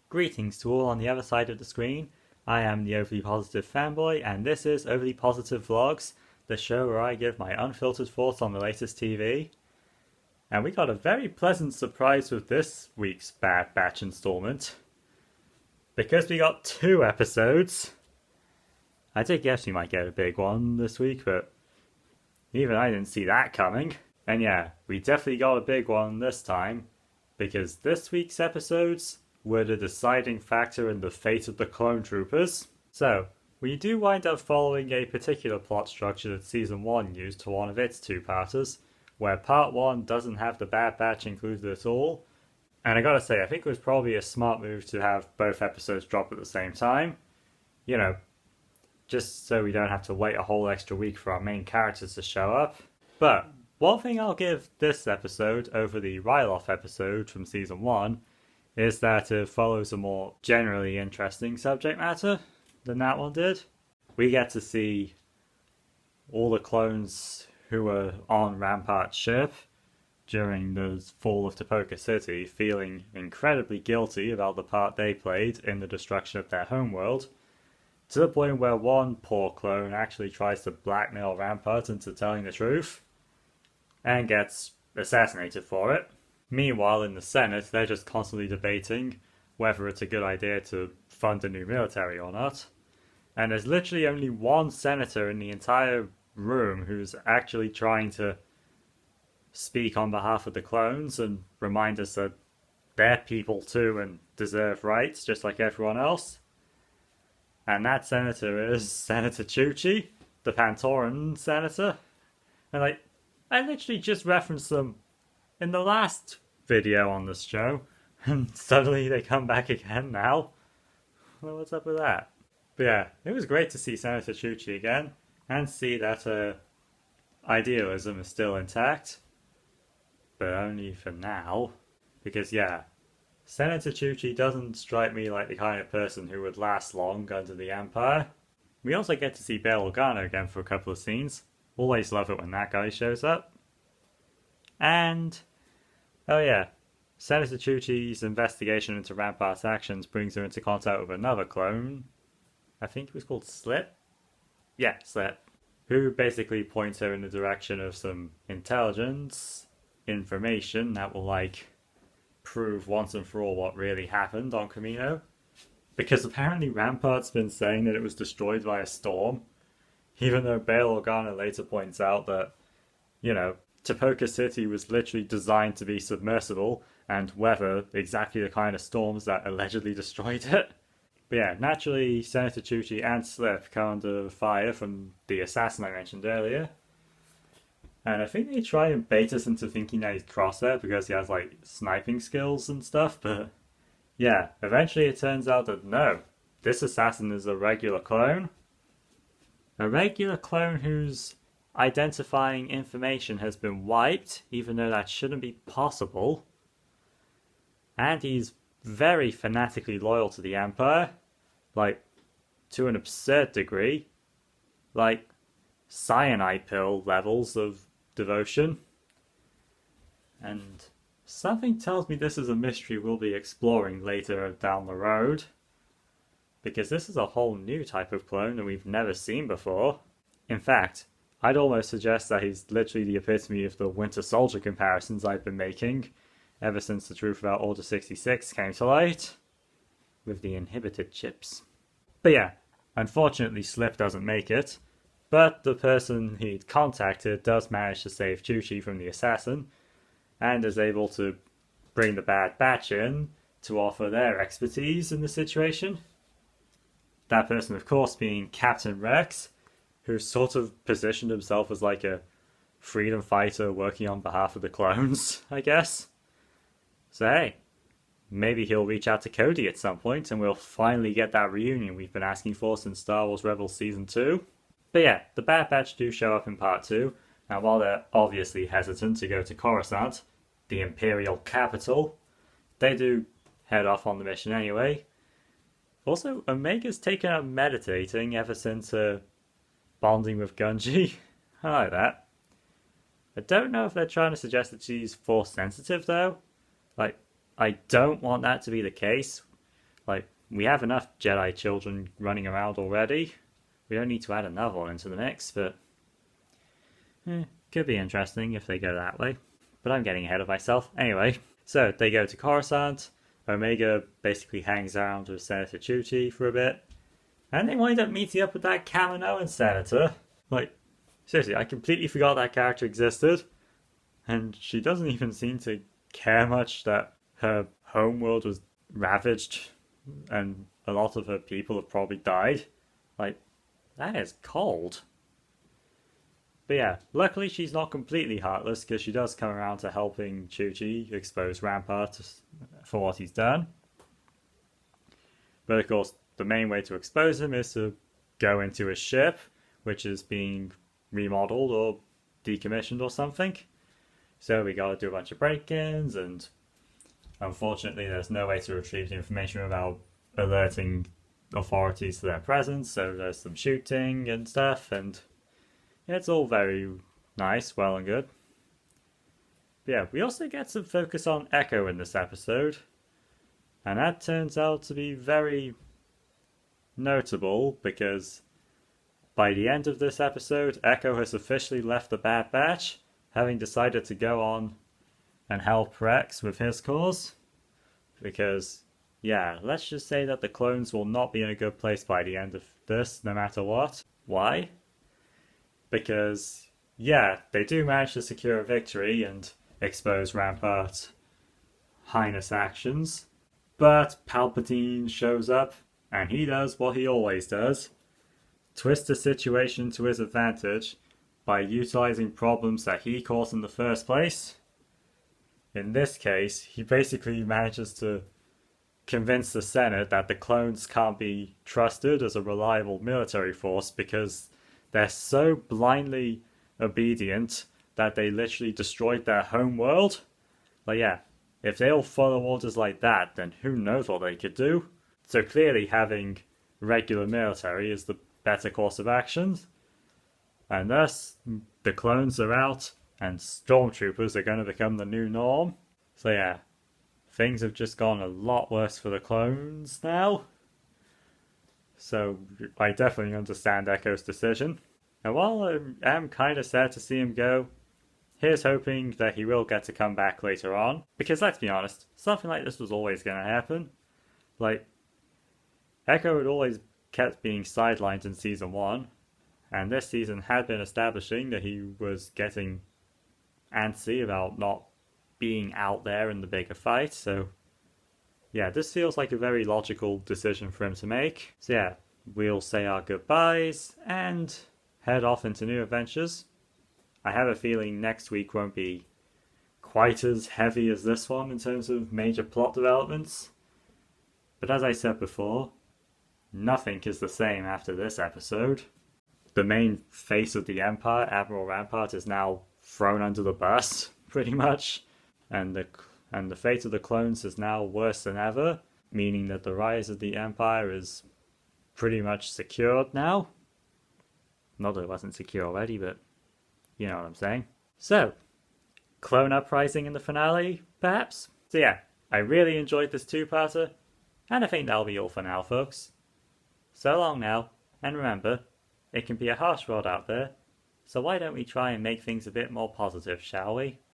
Greetings to all on the other side of the screen. I am the Overly Positive Fanboy, and this is Overly Positive Vlogs, the show where I give my unfiltered thoughts on the latest TV. And we got a very pleasant surprise with this week's Bad Batch installment, because we got 2 episodes. I did guess we might get a big one this week, but even I didn't see that coming. And yeah, we definitely got a big one this time, because this week's episodes were the deciding factor in the fate of the clone troopers. So, we do wind up following a particular plot structure that Season 1 used for one of its two-parters, where Part 1 doesn't have the Bad Batch included at all. And I gotta say, I think it was probably a smart move to have both episodes drop at the same time. You know, just so we don't have to wait a whole extra week for our main characters to show up. But one thing I'll give this episode over the Ryloth episode from Season 1 is that it follows a more generally interesting subject matter than that one did. We get to see all the clones who were on Rampart's ship during the fall of Tapoka City feeling incredibly guilty about the part they played in the destruction of their homeworld, to the point where one poor clone actually tries to blackmail Rampart into telling the truth, and gets assassinated for it. Meanwhile, in the Senate, they're just constantly debating whether it's a good idea to fund a new military or not. And there's literally only one senator in the entire room who's actually trying to speak on behalf of the clones and remind us that they're people too and deserve rights just like everyone else. And that senator is Senator Chuchi, the Pantoran senator. And I literally just referenced them in the last video on this show, and suddenly they come back again now. Well, what's up with that? But yeah, it was great to see Senator Chuchi again, and see that her idealism is still intact. But only for now. Because yeah, Senator Chuchi doesn't strike me like the kind of person who would last long under the Empire. We also get to see Bail Organa again for a couple of scenes. Always love it when that guy shows up. And oh yeah, Senator Chuchi's investigation into Rampart's actions brings her into contact with another clone. I think it was called Slip? Yeah, Slip. Who basically points her in the direction of some intelligence, information that will prove once and for all what really happened on Kamino. Because apparently Rampart's been saying that it was destroyed by a storm, even though Bail Organa later points out that, you know, Tapoka City was literally designed to be submersible and weather exactly the kind of storms that allegedly destroyed it. But yeah, naturally Senator Chuchi and Slip come under fire from the assassin I mentioned earlier. And I think they try and bait us into thinking that he's Crosshair because he has sniping skills and stuff, but yeah, eventually it turns out that no, this assassin is a regular clone. A regular clone whose identifying information has been wiped, even though that shouldn't be possible. And he's very fanatically loyal to the Empire, to an absurd degree. Cyanide pill levels of devotion. And something tells me this is a mystery we'll be exploring later down the road, because this is a whole new type of clone that we've never seen before. In fact, I'd almost suggest that he's literally the epitome of the Winter Soldier comparisons I've been making ever since the truth about Order 66 came to light, with the inhibited chips. But yeah, unfortunately Slip doesn't make it, but the person he'd contacted does manage to save Chuchi from the assassin, and is able to bring the Bad Batch in to offer their expertise in the situation. That person, of course, being Captain Rex, who sort of positioned himself as a freedom fighter working on behalf of the clones, I guess. So hey, maybe he'll reach out to Cody at some point and we'll finally get that reunion we've been asking for since Star Wars Rebels Season 2. But yeah, the Bad Batch do show up in Part 2, and while they're obviously hesitant to go to Coruscant, the Imperial capital, they do head off on the mission anyway. Also, Omega's taken up meditating ever since bonding with Gunji. I like that. I don't know if they're trying to suggest that she's force sensitive though. I don't want that to be the case. Like, we have enough Jedi children running around already. We don't need to add another one into the mix, but could be interesting if they go that way. But I'm getting ahead of myself. Anyway, so they go to Coruscant. Omega basically hangs around with Senator Chuchi for a bit. And they wind up meeting up with that Kaminoan senator. Like, seriously, I completely forgot that character existed. And she doesn't even seem to care much that her homeworld was ravaged and a lot of her people have probably died. Like, that is cold. But yeah, luckily she's not completely heartless because she does come around to helping Chuchi expose Rampart for what he's done. But of course, the main way to expose him is to go into his ship, which is being remodeled or decommissioned or something. So we gotta do a bunch of break-ins, and unfortunately there's no way to retrieve the information without alerting authorities to their presence, so there's some shooting and stuff, and it's all very nice, well and good. But yeah, we also get some focus on Echo in this episode, and that turns out to be very notable because by the end of this episode, Echo has officially left the Bad Batch, having decided to go on and help Rex with his cause. Because, yeah, let's just say that the clones will not be in a good place by the end of this, no matter what. Why? Because, yeah, they do manage to secure a victory and expose Rampart's heinous actions. But Palpatine shows up, and he does what he always does. Twist the situation to his advantage by utilizing problems that he caused in the first place. In this case, he basically manages to convince the Senate that the clones can't be trusted as a reliable military force because they're so blindly obedient that they literally destroyed their home world. Like, yeah, if they all follow orders like that, then who knows what they could do. So clearly having regular military is the better course of action. And thus, the clones are out, and stormtroopers are going to become the new norm. So yeah, things have just gone a lot worse for the clones now. So I definitely understand Echo's decision. And while I am kind of sad to see him go, here's hoping that he will get to come back later on. Because let's be honest, something like this was always going to happen. Like, Echo had always kept being sidelined in Season 1. And this season had been establishing that he was getting antsy about not being out there in the bigger fight. So yeah, this feels like a very logical decision for him to make. So yeah, we'll say our goodbyes and head off into new adventures. I have a feeling next week won't be quite as heavy as this one in terms of major plot developments. But as I said before, nothing is the same after this episode. The main face of the Empire, Admiral Rampart, is now thrown under the bus, pretty much. And the fate of the clones is now worse than ever, meaning that the rise of the Empire is pretty much secured now. Not that it wasn't secure already, but you know what I'm saying. So, clone uprising in the finale, perhaps? So yeah, I really enjoyed this two-parter, and I think that'll be all for now, folks. So long now, and remember, it can be a harsh world out there, so why don't we try and make things a bit more positive, shall we?